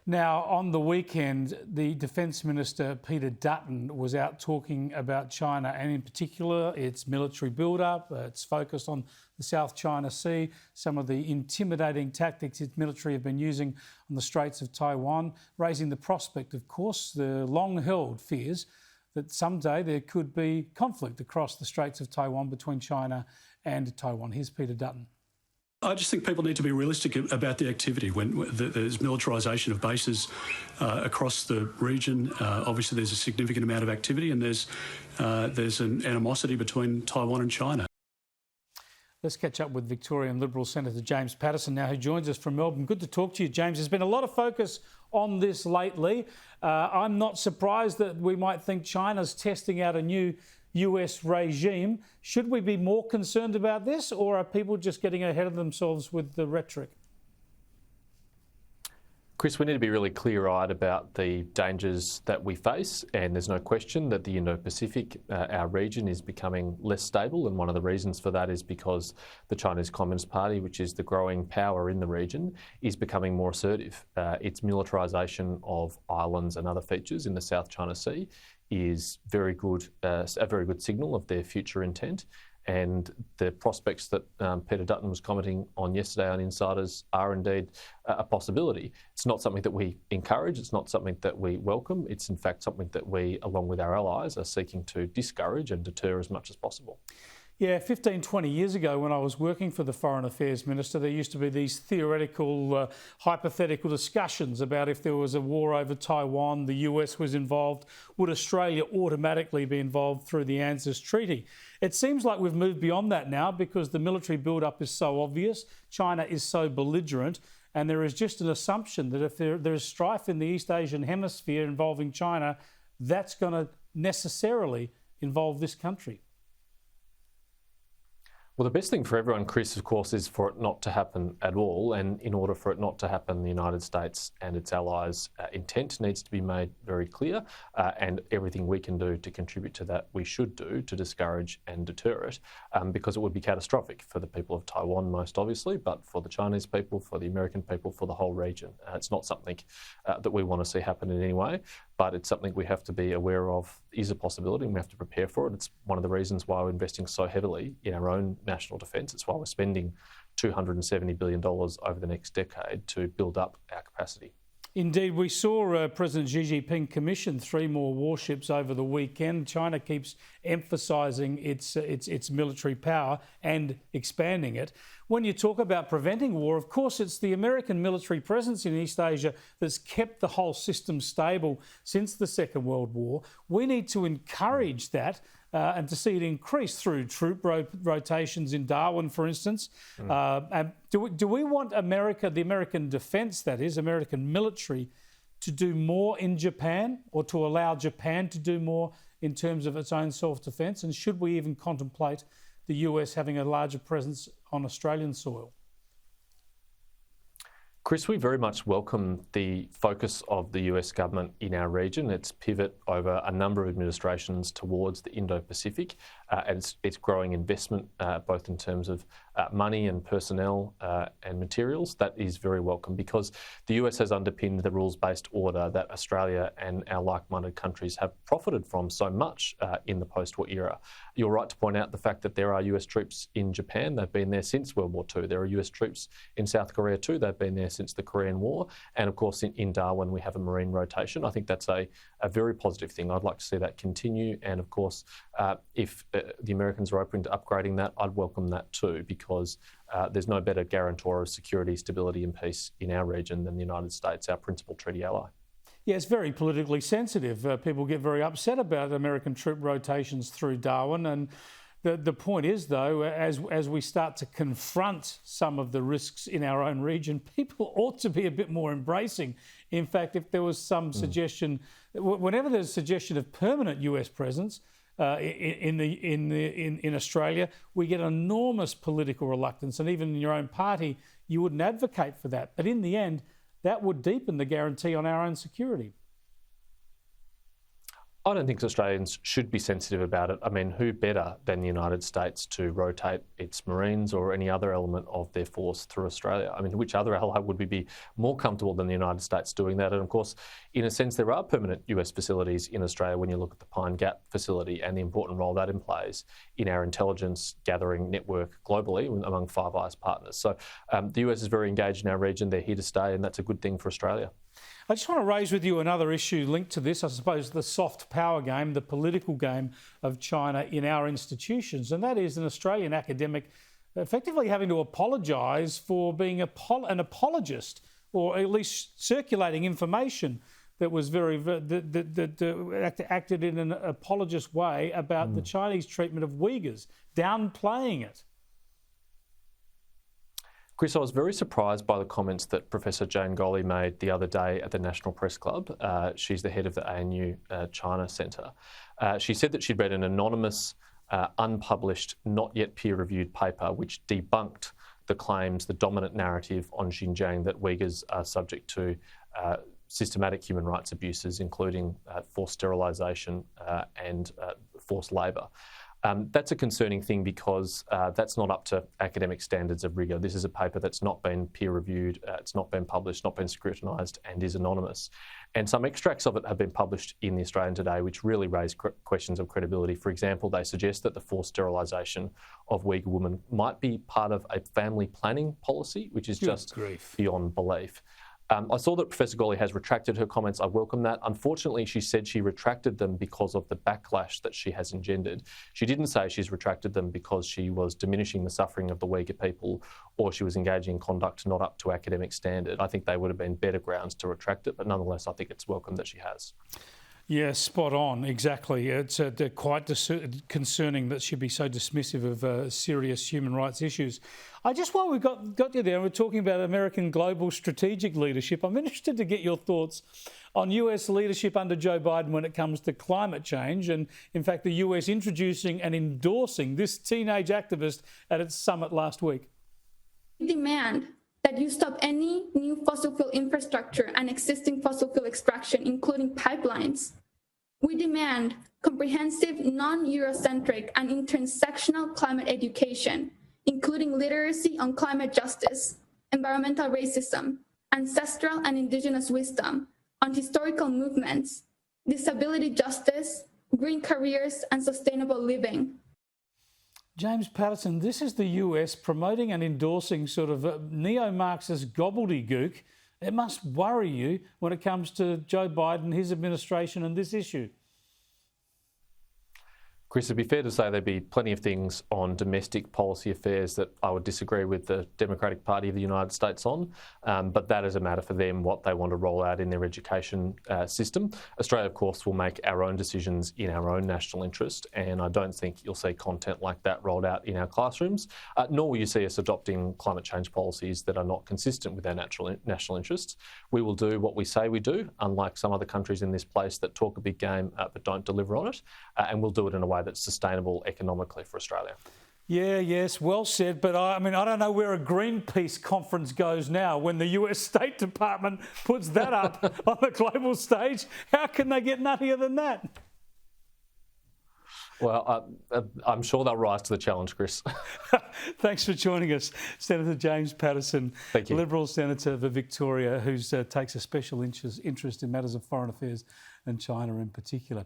Now, on the weekend, the Defence Minister Peter Dutton was out talking about China and in particular its military build-up. It's focused on the South China Sea, some of the intimidating tactics its military have been using on the Straits of Taiwan, raising the prospect, of course, the long-held fears that someday there could be conflict across the Straits of Taiwan between China and Taiwan. Here's Peter Dutton. I just think people need to be realistic about the activity. When there's militarisation of bases across the region, obviously there's a significant amount of activity, and there's an animosity between Taiwan and China. Let's catch up with Victorian Liberal Senator James Paterson now, who joins us from Melbourne. Good to talk to you, James. There's been a lot of focus on this lately. I'm not surprised that we might think China's testing out a new US regime. Should we be more concerned about this, or are people just getting ahead of themselves with the rhetoric? Chris, we need to be really clear-eyed about the dangers that we face, and there's no question that the Indo-Pacific, our region, is becoming less stable, and one of the reasons for that is because the Chinese Communist Party, which is the growing power in the region, is becoming more assertive. Its militarisation of islands and other features in the South China Sea is very good, a very good signal of their future intent. And the prospects that Peter Dutton was commenting on yesterday on Insiders are indeed a possibility. It's not something that we encourage, it's not something that we welcome, it's in fact something that we, along with our allies, are seeking to discourage and deter as much as possible. Yeah, 15, 20 years ago when I was working for the Foreign Affairs Minister, there used to be these theoretical, hypothetical discussions about if there was a war over Taiwan, the US was involved, would Australia automatically be involved through the AUST Treaty? It seems like we've moved beyond that now because the military build-up is so obvious, China is so belligerent, and there is just an assumption that if there is strife in the East Asian hemisphere involving China, that's going to necessarily involve this country. Well, the best thing for everyone, Chris, of course, is for it not to happen at all. And in order for it not to happen, the United States and its allies' intent needs to be made very clear. And everything we can do to contribute to that, we should do to discourage and deter it, because it would be catastrophic for the people of Taiwan, most obviously, but for the Chinese people, for the American people, for the whole region. It's not something that we want to see happen in any way, but it's something we have to be aware of is a possibility, and we have to prepare for it. It's one of the reasons why we're investing so heavily in our own national defence. It's why we're spending $270 billion over the next decade to build up our capacity. Indeed, we saw President Xi Jinping commission 3 more warships over the weekend. China keeps emphasising its military power and expanding it. When you talk about preventing war, of course, it's the American military presence in East Asia that's kept the whole system stable since the Second World War. We need to encourage that and to see it increase through troop rotations in Darwin, for instance. And do we want America, the American defence, that is, American military, to do more in Japan, or to allow Japan to do more in terms of its own self-defence? And should we even contemplate the US having a larger presence on Australian soil? Chris, we very much welcome the focus of the US government in our region, its pivot over a number of administrations towards the Indo-Pacific, and its growing investment, both in terms of money and personnel and materials. That is very welcome, because the US has underpinned the rules-based order that Australia and our like-minded countries have profited from so much in the post-war era. You're right to point out the fact that there are US troops in Japan. They've been there since World War II. There are US troops in South Korea too. They've been there since the Korean War. And of course, in Darwin, we have a marine rotation. I think that's a very positive thing. I'd like to see that continue. And of course, if the Americans are open to upgrading that, I'd welcome that too, because there's no better guarantor of security, stability and peace in our region than the United States, our principal treaty ally. Yeah, it's very politically sensitive. People get very upset about American troop rotations through Darwin. And the point is, though, as we start to confront some of the risks in our own region, people ought to be a bit more embracing. In fact, if there was some suggestion, whenever there's a suggestion of permanent US presence in Australia, we get enormous political reluctance, and even in your own party, you wouldn't advocate for that. But in the end, that would deepen the guarantee on our own security. I don't think Australians should be sensitive about it. I mean, who better than the United States to rotate its Marines or any other element of their force through Australia? I mean, which other ally would we be more comfortable than the United States doing that? And of course, in a sense, there are permanent US facilities in Australia when you look at the Pine Gap facility and the important role that plays in our intelligence gathering network globally among Five Eyes partners. So the US is very engaged in our region. They're here to stay, and that's a good thing for Australia. I just want to raise with you another issue linked to this, I suppose, the soft power game, the political game of China in our institutions, and that is an Australian academic effectively having to apologise for being an apologist, or at least circulating information that was that acted in an apologist way about the Chinese treatment of Uyghurs, downplaying it. Chris, I was very surprised by the comments that Professor Jane Golley made the other day at the National Press Club. She's the head of the ANU China Centre. She said that she'd read an anonymous, unpublished, not yet peer-reviewed paper which debunked the claims, the dominant narrative on Xinjiang that Uyghurs are subject to systematic human rights abuses, including forced sterilisation and forced labour. That's a concerning thing because that's not up to academic standards of rigour. This is a paper that's not been peer-reviewed, it's not been published, not been scrutinised, and is anonymous. And some extracts of it have been published in the Australian today, which really raise questions of credibility. For example, they suggest that the forced sterilisation of Uyghur women might be part of a family planning policy, which is just beyond belief. I saw that Professor Golley has retracted her comments. I welcome that. Unfortunately, she said she retracted them because of the backlash that she has engendered. She didn't say she's retracted them because she was diminishing the suffering of the Uyghur people or she was engaging in conduct not up to academic standard. I think they would have been better grounds to retract it, but nonetheless, I think it's welcome that she has. Yeah, spot on, exactly. It's quite concerning that she'd be so dismissive of serious human rights issues. While we got you there, we're talking about American global strategic leadership. I'm interested to get your thoughts on US leadership under Joe Biden when it comes to climate change, and in fact the US introducing and endorsing this teenage activist at its summit last week. We demand that you stop any new fossil fuel infrastructure and existing fossil fuel extraction, including pipelines. We demand comprehensive, non-Eurocentric and intersectional climate education, including literacy on climate justice, environmental racism, ancestral and indigenous wisdom, on historical movements, disability justice, green careers, and sustainable living. James Paterson, this is the US promoting and endorsing sort of neo-Marxist gobbledygook. It must worry you when it comes to Joe Biden, his administration and this issue. Chris, it'd be fair to say there'd be plenty of things on domestic policy affairs that I would disagree with the Democratic Party of the United States on, but that is a matter for them, what they want to roll out in their education system. Australia, of course, will make our own decisions in our own national interest, and I don't think you'll see content like that rolled out in our classrooms, nor will you see us adopting climate change policies that are not consistent with our national interests. We will do what we say we do, unlike some other countries in this place that talk a big game but don't deliver on it, and we'll do it in a way that's sustainable economically for Australia. Yeah, yes, well said. But I mean, I don't know where a Greenpeace conference goes now when the US State Department puts that up on the global stage. How can they get nuttier than that? Well, I'm sure they'll rise to the challenge, Chris. Thanks for joining us, Senator James Paterson, Thank you. Liberal Senator for Victoria, who takes a special interest in matters of foreign affairs and China in particular.